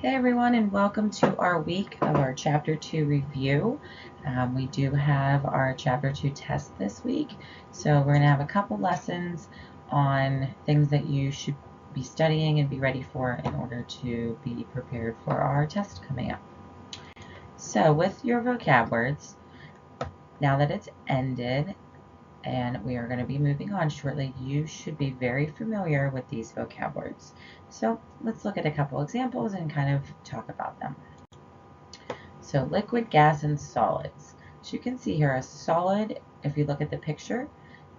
Hey everyone, and welcome to our week of our Chapter 2 review. We do have our Chapter 2 test this week, so we're going to have a couple lessons on things that you should be studying and be ready for in order to be prepared for our test coming up. So with your vocab words, now that it's ended and we are going to be moving on shortly, you should be very familiar with these vocab words. So let's look at a couple examples and kind of talk about them. So liquid, gas, and solids. So you can see here a solid, if you look at the picture,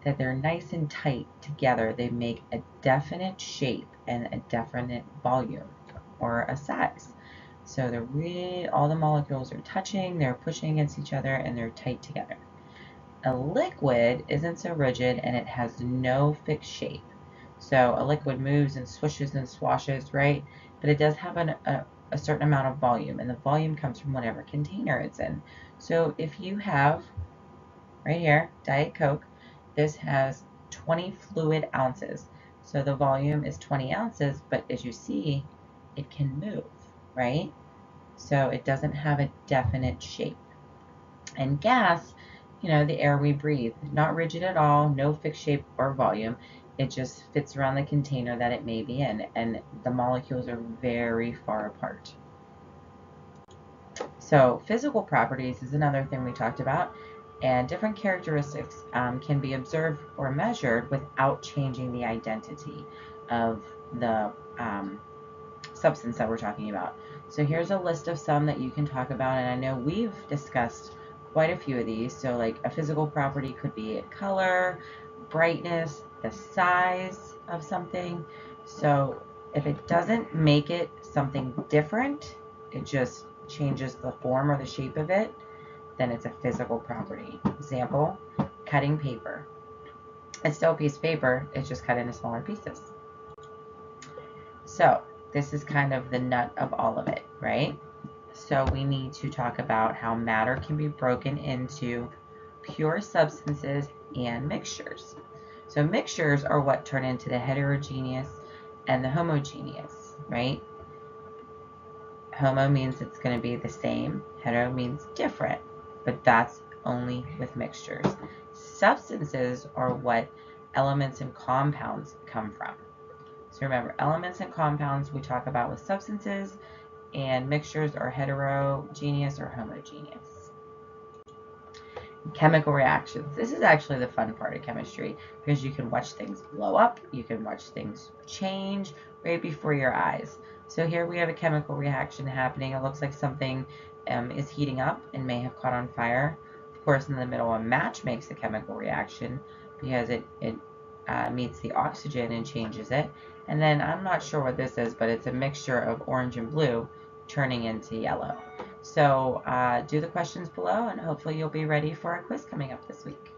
that they're nice and tight together. They make a definite shape and a definite volume or a size. So they're really, all the molecules are touching, they're pushing against each other, and they're tight together. A liquid isn't so rigid and it has no fixed shape. So a liquid moves and swishes and swashes, right? But it does have a certain amount of volume, and the volume comes from whatever container it's in. So if you have, right here, Diet Coke, this has 20 fluid ounces. So the volume is 20 ounces, but as you see, it can move, right? So it doesn't have a definite shape. And gas, the air we breathe, not rigid at all, no fixed shape or volume. It just fits around the container that it may be in, and the molecules are very far apart. So physical properties is another thing we talked about, and different characteristics can be observed or measured without changing the identity of the substance that we're talking about. So here's a list of some that you can talk about, and I know we've discussed quite a few of these. So like a physical property could be color, brightness, the size of something. So if it doesn't make it something different, it just changes the form or the shape of it, then it's a physical property. Example, cutting paper. It's still a piece of paper, it's just cut into smaller pieces. So this is kind of the nut of all of it, right? So we need to talk about how matter can be broken into pure substances and mixtures. So mixtures are what turn into the heterogeneous and the homogeneous, right? Homo means it's going to be the same, hetero means different, but that's only with mixtures. Substances are what elements and compounds come from. So remember, elements and compounds we talk about with substances, and mixtures are heterogeneous or homogeneous. Chemical reactions. This is actually the fun part of chemistry because you can watch things blow up, you can watch things change right before your eyes. So here we have a chemical reaction happening. It looks like something is heating up and may have caught on fire. Of course, in the middle, a match makes a chemical reaction because it meets the oxygen and changes it. And then I'm not sure what this is, but it's a mixture of orange and blue turning into yellow. So do the questions below, and hopefully you'll be ready for our quiz coming up this week.